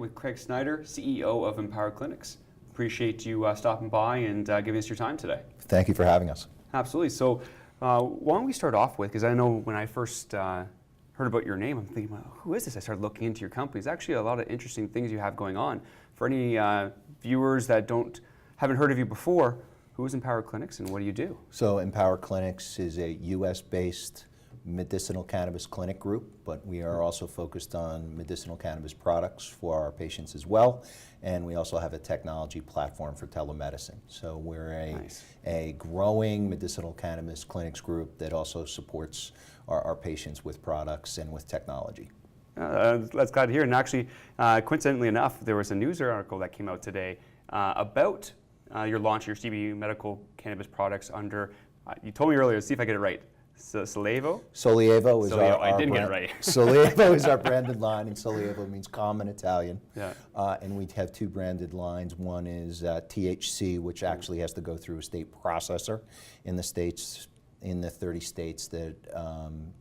with Craig Snyder, CEO of Empower Clinics. Appreciate you stopping by and giving us your time today. Thank you for having us. Absolutely. So why don't we start off with, because I know when I first heard about your name, I'm thinking, well, who is this? I started looking into your company. There's actually a lot of interesting things you have going on. For any viewers that haven't heard of you before, who is Empower Clinics and what do you do? So Empower Clinics is a US-based medicinal cannabis clinic group, but we are also focused on medicinal cannabis products for our patients as well. And we also have a technology platform for telemedicine. So we're a growing medicinal cannabis clinics group that also supports our patients with products and with technology. That's glad to hear. And actually, coincidentally enough, there was a news article that came out today about your launch of your CBD medical cannabis products under, you told me earlier, see if I get it right, Sollievo? Sollievo is our I didn't brand. Get it right. Sollievo is our branded line, and Sollievo means calm in Italian. Yeah. And we have two branded lines. One is THC, which actually has to go through a state processor in the states, in the 30 states that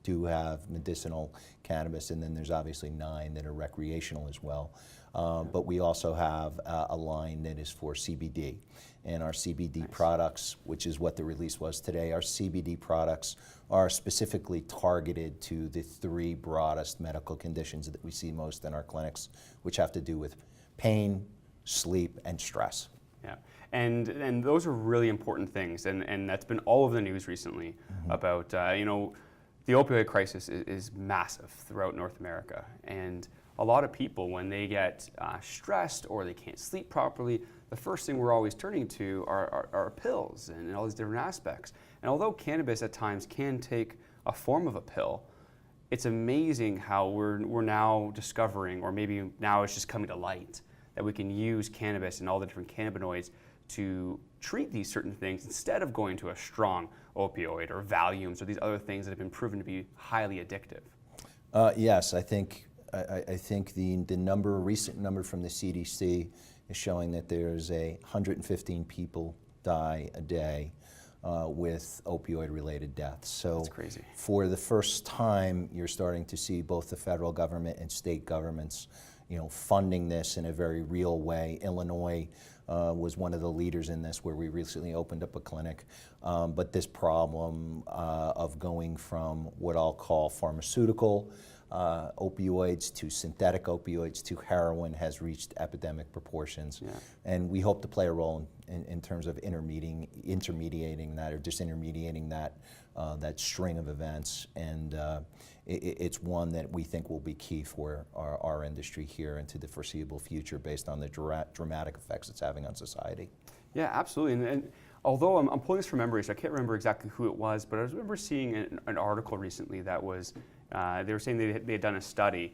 do have medicinal cannabis, and then there's obviously 9 that are recreational as well. But we also have a line that is for CBD. And our CBD products, which is what the release was today, our CBD products are specifically targeted to the 3 broadest medical conditions that we see most in our clinics, which have to do with pain, sleep, and stress. Yeah, and those are really important things, and that's been all over the news recently about, the opioid crisis is massive throughout North America, and a lot of people, when they get stressed or they can't sleep properly, the first thing we're always turning to are pills and all these different aspects. And although cannabis at times can take a form of a pill, it's amazing how we're now discovering, or maybe now it's just coming to light, that we can use cannabis and all the different cannabinoids to treat these certain things instead of going to a strong opioid or Valiums or these other things that have been proven to be highly addictive. Yes, I think the recent number from the CDC is showing that there's 115 people die a day with opioid-related deaths. So that's crazy. For the first time, you're starting to see both the federal government and state governments, funding this in a very real way. Illinois was one of the leaders in this, where we recently opened up a clinic. But this problem of going from what I'll call pharmaceutical opioids to synthetic opioids to heroin has reached epidemic proportions. Yeah. And we hope to play a role in terms of intermediating that, or disintermediating that string of events. And it's one that we think will be key for our industry here into the foreseeable future, based on the dramatic effects it's having on society. Yeah, absolutely. And although I'm pulling this from memory, so I can't remember exactly who it was, but I remember seeing an article recently that was, they were saying they had done a study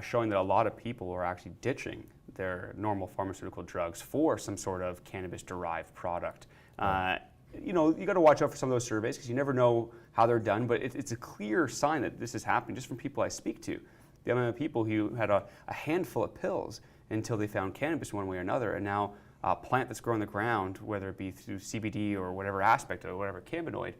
showing that a lot of people are actually ditching their normal pharmaceutical drugs for some sort of cannabis-derived product. You got to watch out for some of those surveys, because you never know how they're done, but it's a clear sign that this is happening just from people I speak to. The amount of people who had a handful of pills until they found cannabis one way or another, and now a plant that's grown in the ground, whether it be through CBD or whatever aspect of whatever cannabinoid,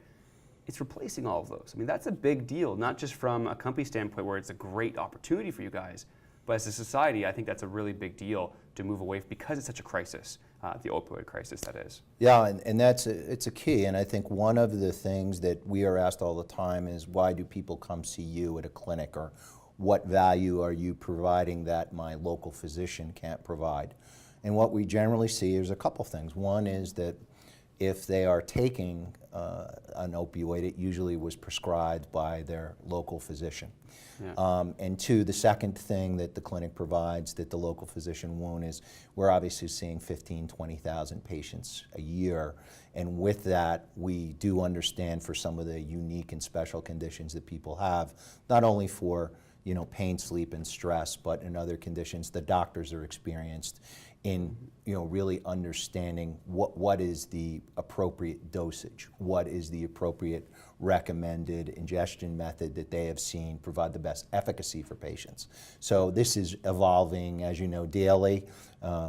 it's replacing all of those. I mean, that's a big deal, not just from a company standpoint where it's a great opportunity for you guys, but as a society, I think that's a really big deal to move away, because it's such a crisis, the opioid crisis, that is. Yeah, and it's a key, and I think one of the things that we are asked all the time is, why do people come see you at a clinic, or what value are you providing that my local physician can't provide? And what we generally see is a couple things. One is that if they are taking an opioid, it usually was prescribed by their local physician. Yeah. And 2, the second thing that the clinic provides that the local physician won't is, we're obviously seeing 15,000, 20,000 patients a year. And with that, we do understand for some of the unique and special conditions that people have, not only for pain, sleep, and stress, but in other conditions, the doctors are experienced in really understanding what is the appropriate dosage, what is the appropriate recommended ingestion method that they have seen provide the best efficacy for patients. So this is evolving, as you know, daily,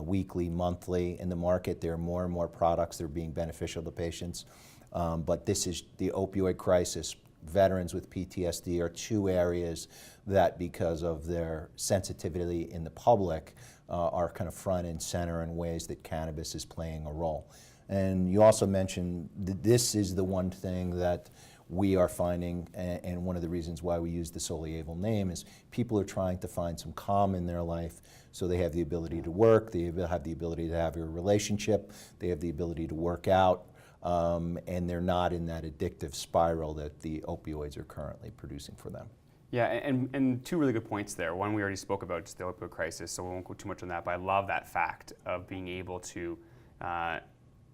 weekly, monthly in the market. There are more and more products that are being beneficial to patients. But this is the opioid crisis. Veterans with PTSD are 2 areas that, because of their sensitivity in the public, are kind of front and center in ways that cannabis is playing a role. And you also mentioned that this is the one thing that we are finding, and one of the reasons why we use the Solievo name is people are trying to find some calm in their life, so they have the ability to work, they have the ability to have a relationship, they have the ability to work out, and they're not in that addictive spiral that the opioids are currently producing for them. Yeah, and two really good points there. One, we already spoke about just the opioid crisis, so we won't go too much on that, but I love that fact of being able to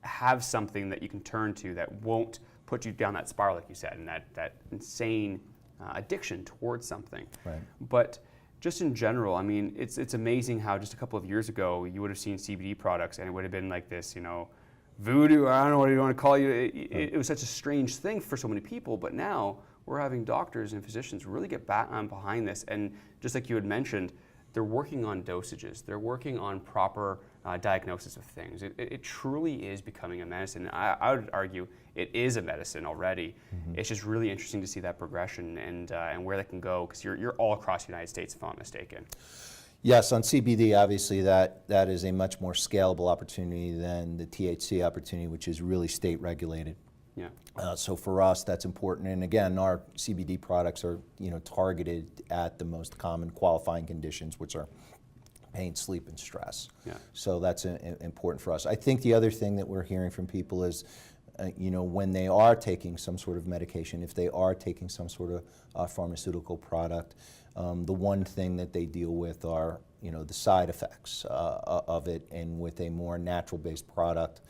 have something that you can turn to that won't put you down that spiral, like you said, and that insane addiction towards something. Right. But just in general, I mean, it's amazing how just a couple of years ago you would have seen CBD products and it would have been like this, you know, voodoo, I don't know what you want to call you. It was such a strange thing for so many people, but now we're having doctors and physicians really get back on behind this, and just like you had mentioned, they're working on dosages, they're working on proper diagnosis of things. It truly is becoming a medicine. I would argue it is a medicine already. Mm-hmm. It's just really interesting to see that progression and where that can go, because you're all across the United States, if I'm not mistaken. Yes, on CBD, obviously that is a much more scalable opportunity than the THC opportunity, which is really state regulated. Yeah. So for us, that's important. And again, our CBD products are, you know, targeted at the most common qualifying conditions, which are pain, sleep, and stress. Yeah. So that's important for us. I think the other thing that we're hearing from people is, you know, when they are taking some sort of medication, if they are taking some sort of pharmaceutical product, the one thing that they deal with are, you know, the side effects of it. And with a more natural-based product,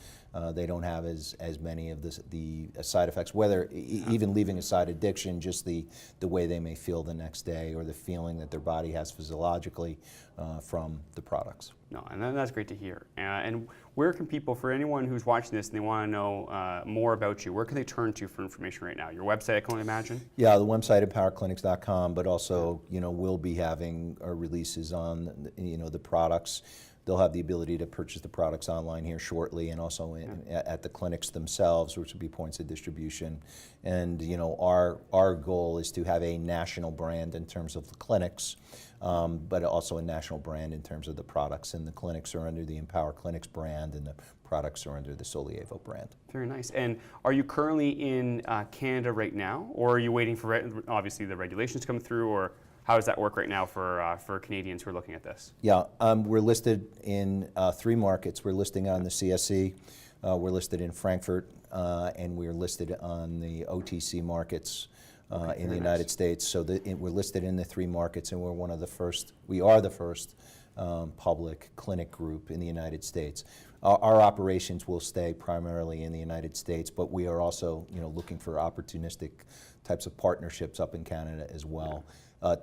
they don't have as many of the side effects, whether even leaving aside addiction, just the way they may feel the next day or the feeling that their body has physiologically from the products. No, and that's great to hear. And where can people, for anyone who's watching this and they want to know more about you, where can they turn to for information right now? Your website, I can only imagine? Yeah, the website empowerclinics.com, but also, you know, we'll be having our releases on, you know, the products. They'll have the ability to purchase the products online here shortly, and also at the clinics themselves, which will be points of distribution. And you know, our goal is to have a national brand in terms of the clinics, but also a national brand in terms of the products. And the clinics are under the Empower Clinics brand, and the products are under the Solievo brand. Very nice. And are you currently in Canada right now, or are you waiting for obviously the regulations to come through, or how does that work right now for Canadians who are looking at this? Yeah, we're listed in 3 markets. We're listing on the CSE, we're listed in Frankfurt, and we're listed on the OTC markets in the United States. So we're listed in the 3 markets, and we're one of the first, we are the first public clinic group in the United States. Our operations will stay primarily in the United States, but we are also, you know, looking for opportunistic types of partnerships up in Canada as well.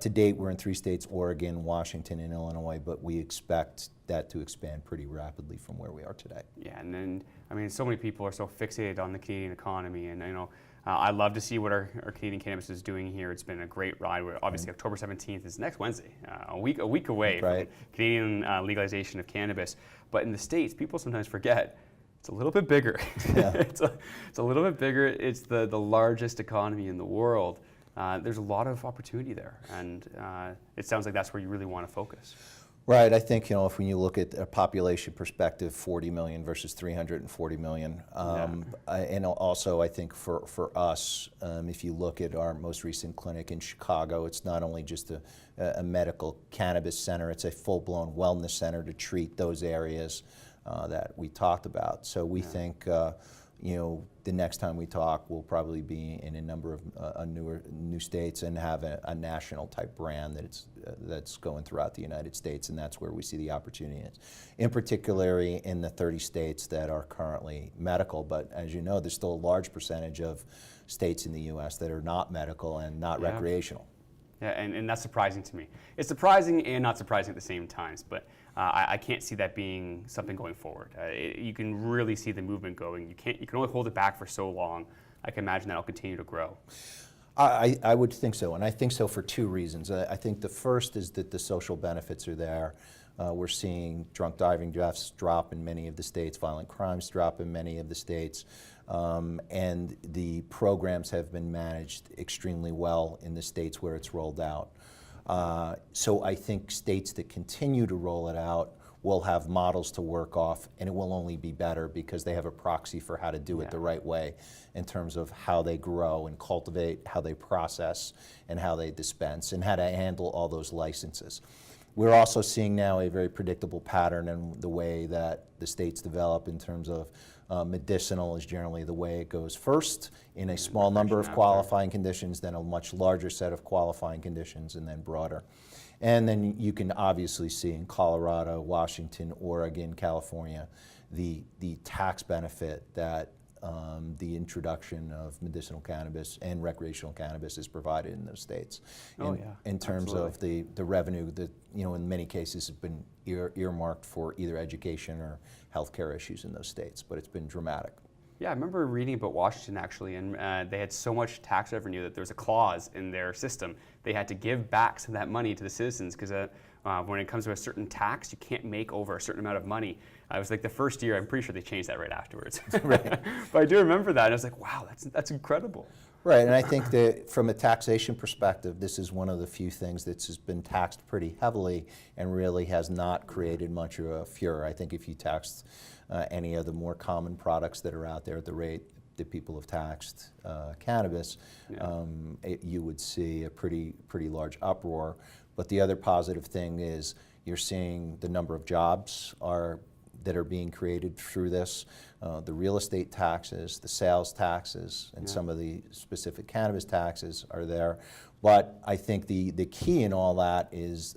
To date, we're in 3 states, Oregon, Washington, and Illinois, but we expect that to expand pretty rapidly from where we are today. Yeah, and then, I mean, so many people are so fixated on the Canadian economy, and you know, I love to see what our Canadian cannabis is doing here. It's been a great ride. Obviously, October 17th is next Wednesday, a week away from Canadian legalization of cannabis. But in the States, people sometimes forget it's a little bit bigger. Yeah. it's a little bit bigger. It's the largest economy in the world. There's a lot of opportunity there, and it sounds like that's where you really want to focus. Right. I think, you know, if when you look at a population perspective, 40 million versus 340 million. And also, I think for us, if you look at our most recent clinic in Chicago, it's not only just a medical cannabis center, it's a full-blown wellness center to treat those areas that we talked about. So we think, you know, the next time we talk, we'll probably be in a number of new states and have a national type brand that's going throughout the United States, and that's where we see the opportunity is. In particular, in the 30 states that are currently medical, but as you know, there's still a large percentage of states in the U.S. that are not medical and not recreational. Yeah, and that's surprising to me. It's surprising and not surprising at the same times, but I can't see that being something going forward. You can really see the movement going. You can only hold it back for so long. I can imagine that'll continue to grow. I would think so, and I think so for 2 reasons. I think the first is that the social benefits are there. We're seeing drunk driving deaths drop in many of the states, violent crimes drop in many of the states, and the programs have been managed extremely well in the states where it's rolled out. So I think states that continue to roll it out we'll have models to work off, and it will only be better because they have a proxy for how to do it the right way in terms of how they grow and cultivate, how they process, and how they dispense, and how to handle all those licenses. We're also seeing now a very predictable pattern in the way that the states develop in terms of medicinal is generally the way it goes first in a small number of qualifying conditions, then a much larger set of qualifying conditions, and then broader. And then you can obviously see in Colorado, Washington, Oregon, California, the tax benefit that the introduction of medicinal cannabis and recreational cannabis is provided in those states. In terms of the revenue that, in many cases have been earmarked for either education or healthcare issues in those states, but it's been dramatic. Yeah, I remember reading about Washington actually, and they had so much tax revenue that there was a clause in their system. They had to give back some of that money to the citizens because when it comes to a certain tax, you can't make over a certain amount of money. It was like the first year, I'm pretty sure they changed that right afterwards. Right. But I do remember that, and I was like, wow, that's incredible. Right, and I think that from a taxation perspective, this is one of the few things that's been taxed pretty heavily and really has not created much of a furor. I think if you taxed any of the more common products that are out there at the rate that people have taxed cannabis, you would see a pretty large uproar. But the other positive thing is you're seeing the number of jobs that are being created through this, the real estate taxes, the sales taxes, and some of the specific cannabis taxes are there. But I think the key in all that is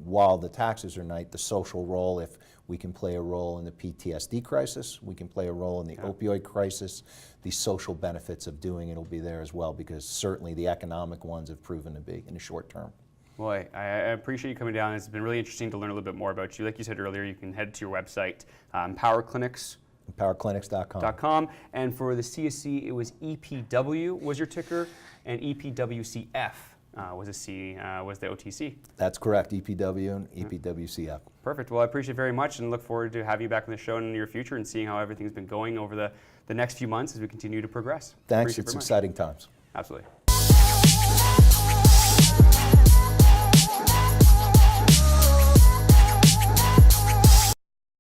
while the taxes are nice, the social role, if we can play a role in the PTSD crisis, we can play a role in the opioid crisis, the social benefits of doing it will be there as well, because certainly the economic ones have proven to be in the short term. Well, I appreciate you coming down. It's been really interesting to learn a little bit more about you. Like you said earlier, you can head to your website, PowerClinics.com. And for the CSC, it was EPW was your ticker, and EPWCF was the OTC. That's correct, EPW and EPWCF. Perfect. Well, I appreciate it very much and look forward to having you back on the show in the near future and seeing how everything's been going over the next few months as we continue to progress. Thanks. It's exciting times. Absolutely.